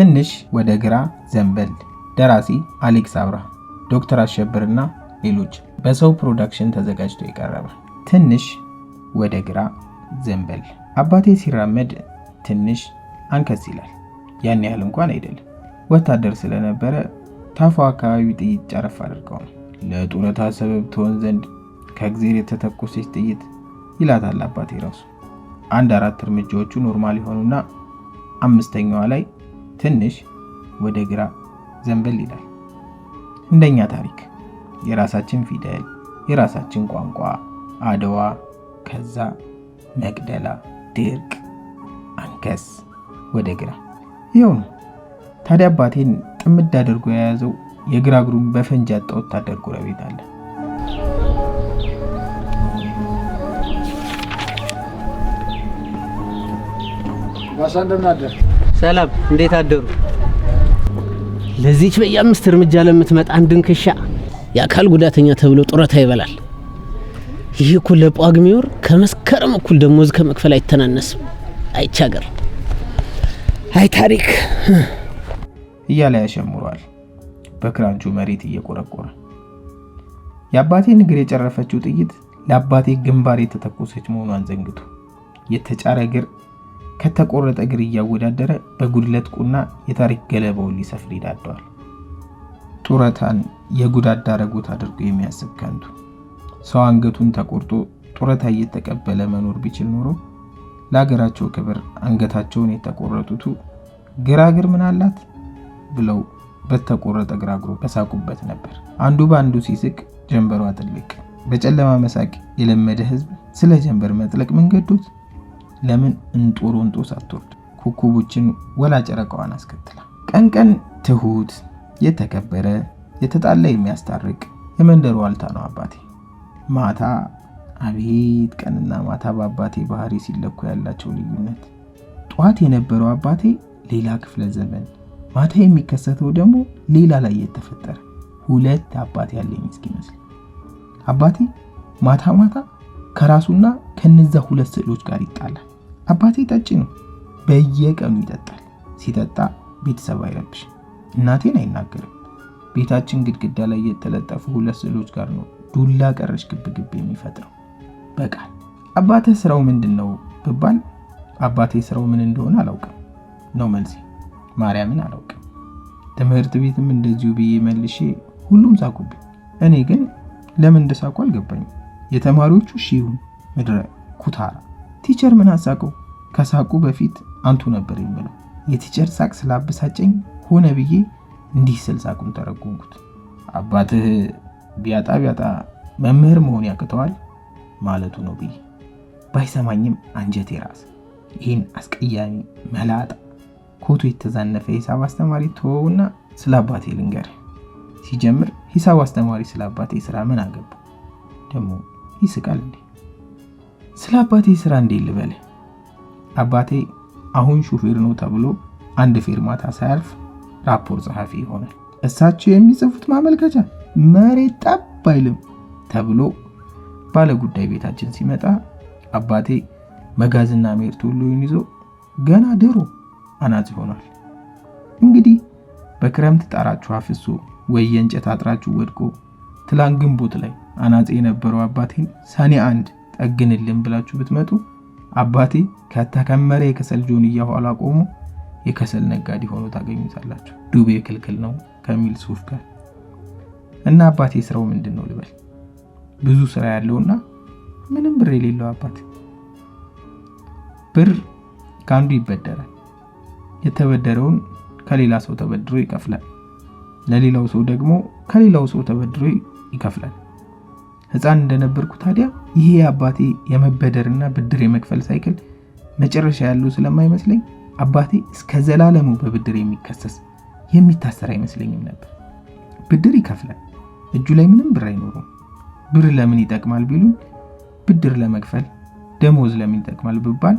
ትንሽ ወደ ግራ ዘንበል። ደራሲ አሌክስ አብርሃ፣ ዶክተር አሸብርና ሌሎች። በሰው ፕሮዳክሽን ተዘጋጅቶ የቀረበ። ትንሽ ወደ ግራ ዘንበል። አባቴ ሲራመድ ትንሽ አንከስ ይላል። ያን ያህል እንኳን አይደለም። ወታደር ስለነበረ ታፋው አካባቢ ጥይት ጨረፍ አድርገው ነው። ለጡረታ ሰበብ ትሆን ዘንድ ከእግዜር የተተኮሰች ጥይት ይላታል አባቴ ራሱ። 1-4 እርምጃዎቹ ኖርማል ይሆኑና 5ኛዋ ላይ ትንሽ ወደ ግራ ዘንበል ይላል። እንደኛ ታሪክ የራሳችን ፊደል፣ የራሳችን ቋንቋ፣ አድዋ፣ ከዛ መቅደላ፣ ድርቅ፣ አንከስ፣ ወደ ግራ። ይኸው ነው። ታዲያ አባቴን ጥምድ አድርጎ የያዘው የግራ እግሩን በፈንጅ ያጣ ወታደር ጎረቤት አለ። ሰላም፣ እንዴት አደሩ? ለዚች በየ5 እርምጃ ለምትመጣ አንድን ክሻ የአካል ጉዳተኛ ተብሎ ጡረታ ይበላል። ይህ እኮ ለጳጉሜ ወር ከመስከረም እኩል ደሞዝ ከመክፈል አይተናነስም። አይቻገር፣ አይ ታሪክ እያለ ያሸምሯል በክራንቹ መሬት እየቆረቆረ። የአባቴን እግር የጨረፈችው ጥይት ለአባቴ ግንባር የተተኮሰች መሆኗን ዘንግቶ የተጫረ እግር ከተቆረጠ እግር እያወዳደረ በጉድለት ቁና የታሪክ ገለባውን ሊሰፍር ይዳደዋል። ጡረታን የጉዳት ዳረጎት አድርጎ የሚያስብ ከንቱ ሰው አንገቱን ተቆርጦ ጡረታ እየተቀበለ መኖር ቢችል ኖሮ ለሀገራቸው ክብር አንገታቸውን የተቆረጡቱ ግራግር ምን አላት ብለው በተቆረጠ ግራግሮ በሳቁበት ነበር። አንዱ ባንዱ ሲስቅ ጀንበሯ ጥልቅ። በጨለማ መሳቅ የለመደ ህዝብ ስለ ጀንበር መጥለቅ መንገዶት ለምን እንጦሮንጦ ሳትወርድ ኮከቦችን ወላ ጨረቃዋን አስከትላ። ቀን ቀን ትሁት፣ የተከበረ፣ የተጣላ የሚያስታርቅ የመንደሩ ዋልታ ነው አባቴ። ማታ አቤት ቀንና ማታ በአባቴ ባህሪ ሲለኩ ያላቸው ልዩነት። ጧት የነበረው አባቴ ሌላ ክፍለ ዘመን፣ ማታ የሚከሰተው ደግሞ ሌላ ላይ የተፈጠረ ሁለት አባቴ ያለኝ እስኪመስል። አባቴ ማታ ማታ ከራሱና ከነዛ ሁለት ስዕሎች ጋር ይጣላል። አባቴ ጠጪ ነው፣ በየቀኑ ይጠጣል። ሲጠጣ ቤተሰብ አይረብሽ፣ እናቴን አይናገርም። ቤታችን ግድግዳ ላይ የተለጠፉ ሁለት ስዕሎች ጋር ነው ዱላ ቀረሽ ግብግብ የሚፈጥረው። በቃል አባቴ ስራው ምንድነው ብባል አባቴ ስራው ምን እንደሆነ አላውቅም ነው መልሴ። ማርያምን አላውቅም። ትምህርት ቤትም እንደዚሁ ብዬ መልሼ ሁሉም ሳቁብኝ። እኔ ግን ለምን እንደሳቁ አልገባኝም። የተማሪዎቹ ሺሁን ምድረ ኩታራ። ቲቸር ምን አሳቀው? ከሳቁ በፊት አንቱ ነበር የሚለው። የቲቸር ሳቅ ስላበሳጨኝ ሆነ ብዬ እንዲህ ስል ሳቁን ተረጎምኩት። አባትህ ቢያጣ መምህር መሆን ያቅተዋል ማለቱ ነው ብዬ ባይሰማኝም አንጀቴ ራስ ይህን አስቀያሚ መላጣ ኮቱ የተዛነፈ ሂሳብ አስተማሪ ተወውና ስለ አባቴ ልንገር። ሲጀምር ሂሳብ አስተማሪ ስለ አባቴ ስራ ምን አገባ? ደግሞ ይስቃል እንዴ? ስለ አባቴ ስራ እንዴ ልበል? አባቴ አሁን ሹፌር ነው ተብሎ አንድ ፌርማታ ሳያልፍ ራፖር ጸሐፊ ይሆናል። እሳቸው የሚጽፉት ማመልከቻ መሬት ጠብ አይልም ተብሎ ባለ ጉዳይ ቤታችን ሲመጣ አባቴ መጋዝና ሜርቶሎን ይዞ ገና ድሮ አናጺ ሆኗል። እንግዲህ በክረምት ጣራችሁ አፍሶ ወይ የእንጨት አጥራችሁ ወድቆ ትላንት ግንቦት ላይ አናጺ የነበረው አባቴን ሰኔ 1 ጠግንልን ብላችሁ ብትመጡ አባቴ ከተከመረ የከሰል ጆንያ ኋላ ቆሞ የከሰል ነጋዴ ሆኖ ታገኙታላችሁ። ዱቤ ክልክል ነው ከሚል ጽሑፍ ጋር። እና አባቴ ስራው ምንድነው ልበል? ብዙ ስራ ያለውና ምንም ብር የሌለው አባት። ብር ካንዱ ይበደራል። የተበደረውን ከሌላ ሰው ተበድሮ ይከፍላል። ለሌላው ሰው ደግሞ ከሌላው ሰው ተበድሮ ይከፍላል። ህፃን እንደነበርኩ ታዲያ ይሄ አባቴ የመበደርና ብድር የመክፈል ሳይክል መጨረሻ ያለው ስለማይመስለኝ አባቴ እስከ ዘላለሙ በብድር የሚከሰስ የሚታሰር አይመስለኝም ነበር። ብድር ይከፍላል፣ እጁ ላይ ምንም ብር አይኖርም። ብር ለምን ይጠቅማል ቢሉ ብድር ለመክፈል። ደሞዝ ለምን ይጠቅማል ብባል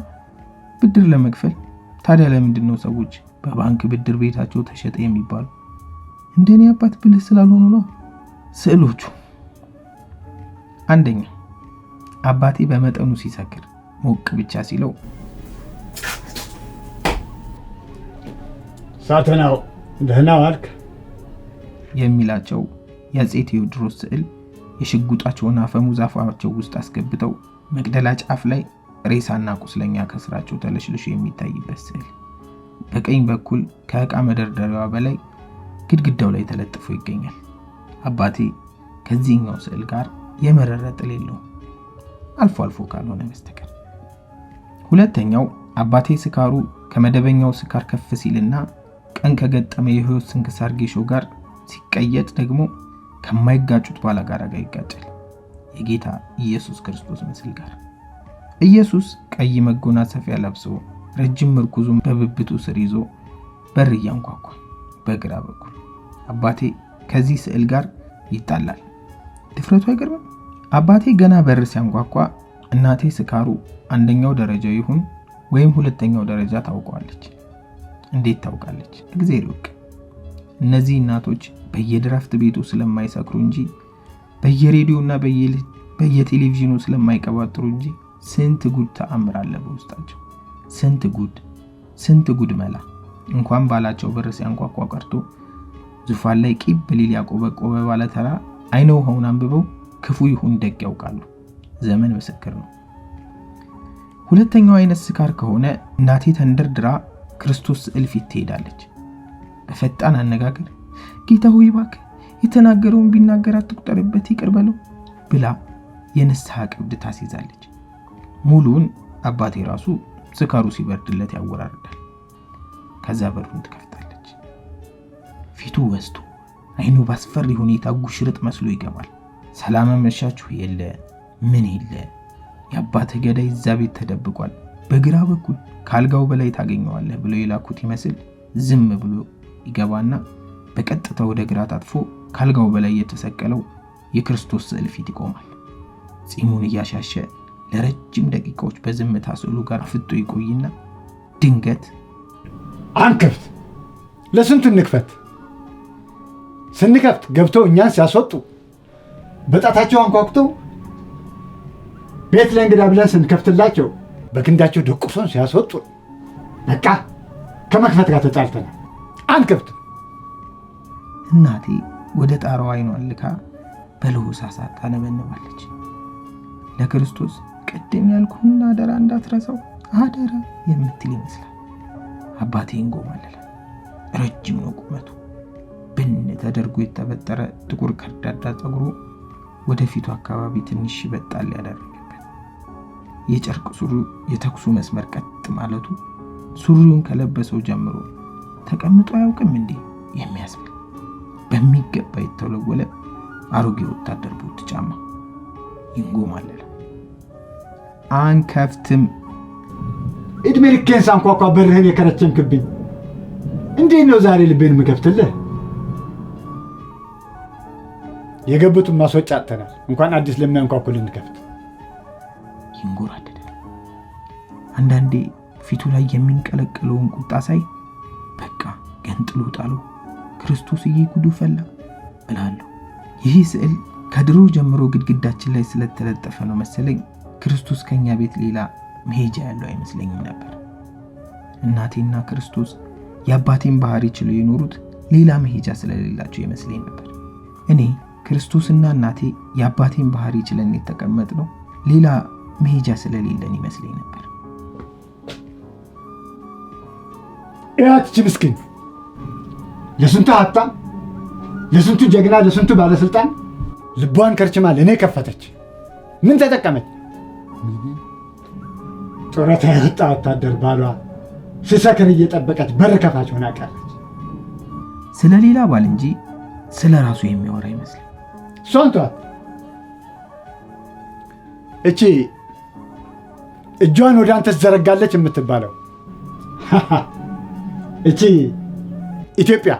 ብድር ለመክፈል። ታዲያ ለምንድን ነው ሰዎች በባንክ ብድር ቤታቸው ተሸጠ የሚባሉ? እንደኔ አባት ብልህ ስላልሆኑ ነው። ስዕሎቹ አንደኛ አባቴ በመጠኑ ሲሰክር ሞቅ ብቻ ሲለው ሳተናው ደህና ዋልክ የሚላቸው የአፄ ቴዎድሮስ ስዕል የሽጉጣቸውን አፈሙዝ አፋቸው ውስጥ አስገብተው መቅደላ ጫፍ ላይ ሬሳና ቁስለኛ ከስራቸው ተለሽልሾ የሚታይበት ስዕል በቀኝ በኩል ከዕቃ መደርደሪያዋ በላይ ግድግዳው ላይ ተለጥፎ ይገኛል። አባቴ ከዚህኛው ስዕል ጋር የመረረ ጥል የለውም፣ አልፎ አልፎ ካልሆነ በስተቀር። ሁለተኛው አባቴ ስካሩ ከመደበኛው ስካር ከፍ ሲልና ቀን ከገጠመ የህይወት ስንክሳር ጌሾ ጋር ሲቀየጥ ደግሞ ከማይጋጩት ባላጋራ ጋር ይጋጫል፣ የጌታ ኢየሱስ ክርስቶስ ምስል ጋር። ኢየሱስ ቀይ መጎናጸፊያ ለብሶ ረጅም ምርኩዙን በብብቱ ስር ይዞ በር እያንኳኳ በግራ በኩል አባቴ ከዚህ ስዕል ጋር ይጣላል። ድፍረቱ አይገርምም? አባቴ ገና በር ሲያንኳኳ እናቴ ስካሩ አንደኛው ደረጃ ይሁን ወይም ሁለተኛው ደረጃ ታውቀዋለች። እንዴት ታውቃለች? እግዚአብሔር ይወቅ። እነዚህ እናቶች በየድራፍት ቤቱ ስለማይሰክሩ እንጂ በየሬዲዮና በየቴሌቪዥኑ ስለማይቀባጥሩ እንጂ ስንት ጉድ ተአምር አለ በውስጣቸው። ስንት ጉድ መላ። እንኳን ባላቸው በር ሲያንኳኳ ቀርቶ ዙፋን ላይ ቂብ ሊል ያቆበቆበ ባለተራ አይነ ውሃውን አንብበው ክፉ ይሁን ደግ ያውቃሉ። ዘመን ምስክር ነው። ሁለተኛው አይነት ስካር ከሆነ እናቴ ተንደርድራ ክርስቶስ ስዕል ፊት ትሄዳለች። በፈጣን አነጋገር ጌታ ሆይ እባክህ የተናገረውን ቢናገር አትቁጠርበት ይቅር በለው ብላ የንስሐ ቀብድ ታስይዛለች። ሙሉን አባቴ ራሱ ስካሩ ሲበርድለት ያወራርዳል። ከዛ በሩን ትከፍታለች። ፊቱ ወስቶ አይኑ ባስፈሪ ሁኔታ ጉሽርጥ መስሎ ይገባል። ሰላም መሻችሁ የለ ምን የለ። የአባቴ ገዳይ እዛ ቤት ተደብቋል፣ በግራ በኩል ካልጋው በላይ ታገኘዋለህ ብሎ የላኩት ይመስል ዝም ብሎ ይገባና በቀጥታ ወደ ግራ ታጥፎ ካልጋው በላይ የተሰቀለው የክርስቶስ ስዕል ፊት ይቆማል። ጺሙን እያሻሸ ለረጅም ደቂቃዎች በዝምታ ስዕሉ ጋር ፍጦ ይቆይና ድንገት አንከፍት፣ ለስንቱ እንክፈት? ስንከፍት ገብተው እኛን ሲያስወጡ በጣታቸው አንኳኩተው ቤት ለእንግዳ ብለን ስንከፍትላቸው በክንዳቸው ደቁሶን ሲያስወጡ በቃ ከመክፈት ጋር ተጣልተናል፣ አንከፍትም። እናቴ ወደ ጣራው አይኗን ልካ በለሆሳሳት ታነበንባለች። ለክርስቶስ ቅድም ያልኩህን አደራ እንዳትረሳው አደራ የምትል ይመስላል። አባቴ እንጎማለለ። ረጅም ነው ቁመቱ። ብን ተደርጎ የተበጠረ ጥቁር ከርዳዳ ፀጉሩ ወደፊቱ አካባቢ ትንሽ ይበጣል ያደረገበት የጨርቅ ሱሪ የተኩሱ መስመር ቀጥ ማለቱ ሱሪውን ከለበሰው ጀምሮ ተቀምጦ አያውቅም እንዴ የሚያስብል በሚገባ የተወለወለ አሮጌ ወታደር ቦት ጫማ ይንጎማለለ። አንከፍትም። እድሜ ልኬን ሳንኳኳ በርህን የከረቸምክብኝ እንዴት ነው ዛሬ ልቤን የምከፍትልህ? የገቡትን ማስወጫ አጥተናል፣ እንኳን አዲስ ለሚያንኳኩ ልንከፍት። ይንጎራደዳል። አንዳንዴ ፊቱ ላይ የሚንቀለቀለውን ቁጣ ሳይ በቃ ገንጥሎ ጣለው ክርስቶስዬ ጉዱ ፈላ እላለሁ። ይህ ስዕል ከድሮ ጀምሮ ግድግዳችን ላይ ስለተለጠፈ ነው መሰለኝ ክርስቶስ ከኛ ቤት ሌላ መሄጃ ያለው አይመስለኝም ነበር። እናቴና ክርስቶስ የአባቴን ባህሪ ችለው የኖሩት ሌላ መሄጃ ስለሌላቸው ይመስለኝ ነበር። እኔ ክርስቶስና እናቴ የአባቴን ባህሪ ችለን የተቀመጥነው ሌላ መሄጃ ስለሌለን ይመስለኝ ነበር። ያቺ ምስኪን ለስንቱ ሀብታም፣ ለስንቱ ጀግና፣ ለስንቱ ባለስልጣን ልቧን ከርችማ ለእኔ ከፈተች። ምን ተጠቀመች? ጡረታ የወጣ ወታደር ባሏ ሲሰክር እየጠበቀች በር ከፋች ሆና ቀረች። ስለ ሌላ ባል እንጂ ስለ ራሱ የሚያወራ ይመስል ሶንቷት እቺ እጇን ወደ አንተ ትዘረጋለች የምትባለው እቺ ኢትዮጵያ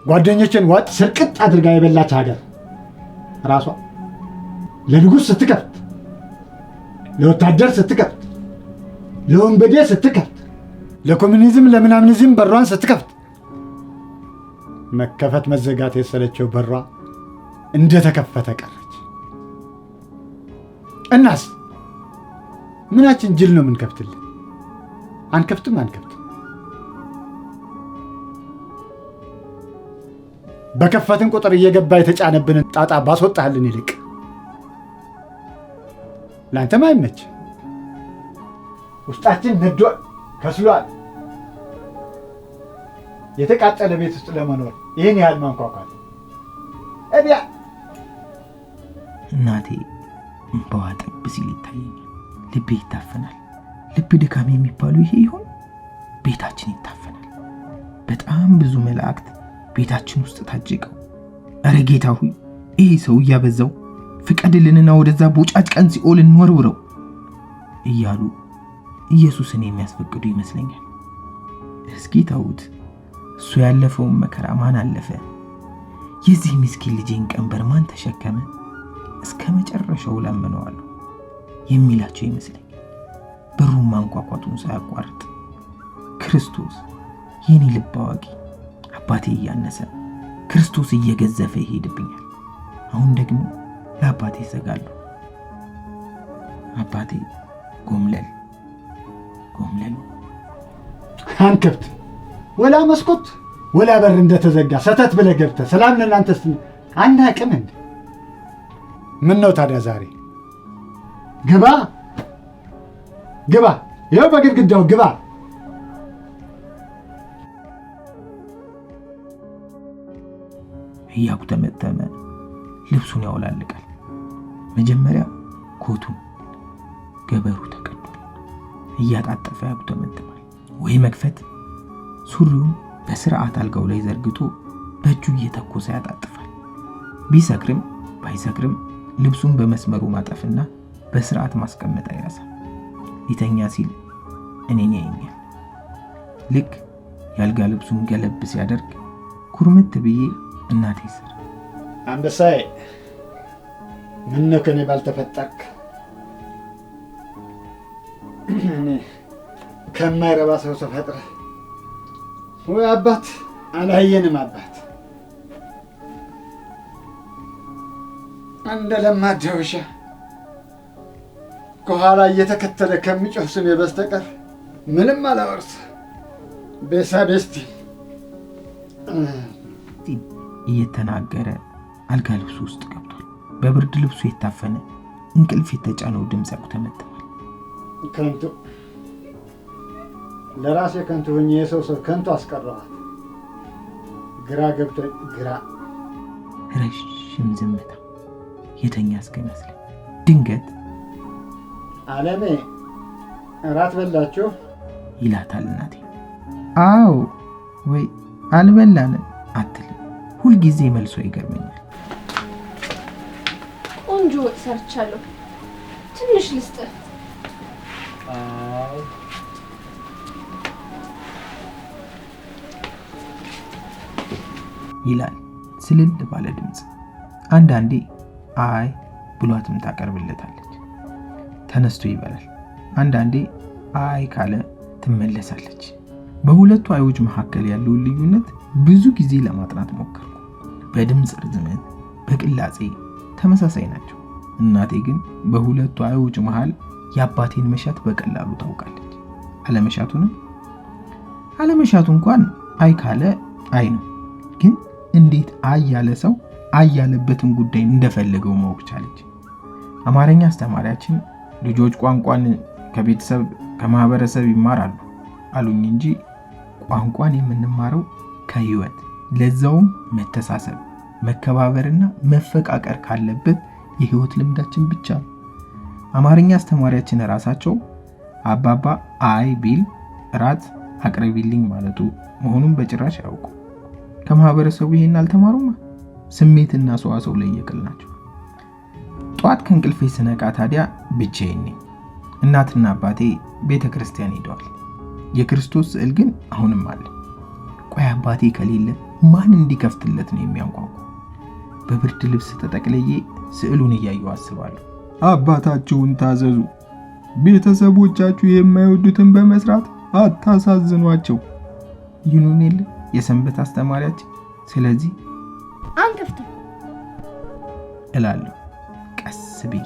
ጓደኞችን ዋጥ ስርቅጥ አድርጋ የበላች ሀገር ራሷ ለንጉሥ ስትከፍት፣ ለወታደር ስትከፍት፣ ለወንበዴ ስትከፍት፣ ለኮሙኒዝም ለምናምኒዝም በሯን ስትከፍት መከፈት መዘጋት የሰለቸው በሯ እንደተከፈተ ቀረች። እናስ ምናችን ጅል ነው የምንከፍትልን? አንከፍትም። በከፈትን ቁጥር እየገባ የተጫነብንን ጣጣ ባስወጣህልን ይልቅ ላንተም አይመች። ውስጣችን ነዷል፣ ከስሏል። የተቃጠለ ቤት ውስጥ ለመኖር ይህን ያህል ማንኳኳት እዲያ እናቴ እንባዋ ጠብ ሲል ይታየኛል። ልቤ ይታፈናል። ልብ ድካም የሚባለው ይሄ ይሆን? ቤታችን ይታፈናል። በጣም ብዙ መላእክት ቤታችን ውስጥ ታጅቀው እረ ጌታ ሆይ ይሄ ሰው እያበዛው ፍቀድልንና ወደዛ ቦጫጭ ቀን ሲኦል እንወርውረው እያሉ ኢየሱስን የሚያስፈቅዱ ይመስለኛል። እስኪ ተውት፣ እሱ ያለፈውን መከራ ማን አለፈ? የዚህ ምስኪን ልጅን ቀንበር ማን ተሸከመ? እስከ መጨረሻው ለምነዋለሁ የሚላቸው ይመስለኛል። በሩን ማንኳኳቱን ሳያቋርጥ ክርስቶስ የኔ ልብ አዋቂ አባቴ እያነሰ ክርስቶስ እየገዘፈ ይሄድብኛል። አሁን ደግሞ ለአባቴ እሰጋለሁ። አባቴ ጎምለል ጎምለል አንከብት ወላ መስኮት ወላ በር እንደተዘጋ ሰተት ብለህ ገብተህ ሰላም ለእናንተስ አናቅም እንዴ? ምን ነው ታዲያ ዛሬ? ግባ ግባ፣ ይኸው በግድግዳው ግባ። እያጉተመተመ ልብሱን ያውላልቃል። መጀመሪያ ኮቱን ገበሩ ተቀዷል። እያጣጠፈ ያጉተመትማል። ወይ መክፈት ሱሪውን በስርዓት አልጋው ላይ ዘርግቶ በእጁ እየተኮሰ ያጣጥፋል። ቢሰክርም ባይሰክርም ልብሱን በመስመሩ ማጠፍና በስርዓት ማስቀመጥ አይረሳም። ሊተኛ ሲል እኔን ያየኛል። ልክ ያልጋ ልብሱን ገለብ ሲያደርግ ኩርምት ብዬ እናቴ ስር አንበሳዬ ምን ነው ከኔ ባልተፈጠርክ? እኔ ከማይረባ ሰው ተፈጥረ ወይ አባት አላየንም። አባት እንደ ለማዳ ውሻ ከኋላ እየተከተለ ከሚጮህ ስሜ በስተቀር ምንም አላወርስ። ቤሳ ቤስቲ እየተናገረ አልጋ ልብሱ ውስጥ ገብቷል። በብርድ ልብሱ የታፈነ እንቅልፍ የተጫነው ድምፅ ያጉተመትማል። ከንቱ ለራሴ ከንቱ ሆኜ የሰው ከንቱ አስቀረዋት። ግራ ገብቶ ግራ ረዥም ዝምታ የተኛ እስኪመስል ድንገት አለሜ እራት በላችሁ ይላታል እናቴ። አዎ ወይ አልበላንም አትልም። ሁልጊዜ መልሶ ይገርመኛል። ቆንጆ ወጥ ሰርቻለሁ፣ ትንሽ ልስጥህ። ይላል ስልል ባለ ድምፅ። አንዳንዴ አይ ብሏትም ታቀርብለታለች። ተነስቶ ይበላል። አንዳንዴ አይ ካለ ትመለሳለች። በሁለቱ አይዎች መካከል ያለውን ልዩነት ብዙ ጊዜ ለማጥናት ሞከርኩ። በድምፅ ርዝመት፣ በቅላጼ ተመሳሳይ ናቸው። እናቴ ግን በሁለቱ አይዎች መሃል የአባቴን መሻት በቀላሉ ታውቃለች። አለመሻቱ እንኳን አይ ካለ አይ ነው። ግን እንዴት አይ ያለ ሰው አይ ያለበትን ጉዳይ እንደፈለገው ማወቅ ቻለች? አማርኛ አስተማሪያችን ልጆች ቋንቋን ከቤተሰብ ከማህበረሰብ ይማራሉ አሉኝ እንጂ ቋንቋን የምንማረው ከህይወት ለዛውም መተሳሰብ፣ መከባበርና መፈቃቀር ካለበት የህይወት ልምዳችን ብቻ ነው። አማርኛ አስተማሪያችን ራሳቸው አባባ አይ ቢል ራት አቅርቢልኝ ማለቱ መሆኑን በጭራሽ ያውቁ። ከማህበረሰቡ ይሄን አልተማሩማ። ስሜትና ሰዋሰው ለየቅል ናቸው። ጧት ከእንቅልፌ ስነቃ ታዲያ ብቻዬን ነኝ። እናትና አባቴ ቤተክርስቲያን ሄደዋል። የክርስቶስ ስዕል ግን አሁንም አለ። ቆይ አባቴ ከሌለ ማን እንዲከፍትለት ነው የሚያንኳኩ? በብርድ ልብስ ተጠቅልዬ ስዕሉን እያየሁ አስባለሁ። አባታችሁን ታዘዙ፣ ቤተሰቦቻችሁ የማይወዱትን በመስራት አታሳዝኗቸው ይሉን የለ የሰንበት አስተማሪያችን። ስለዚህ አንከፍትም እላለሁ ቀስ ብዬ።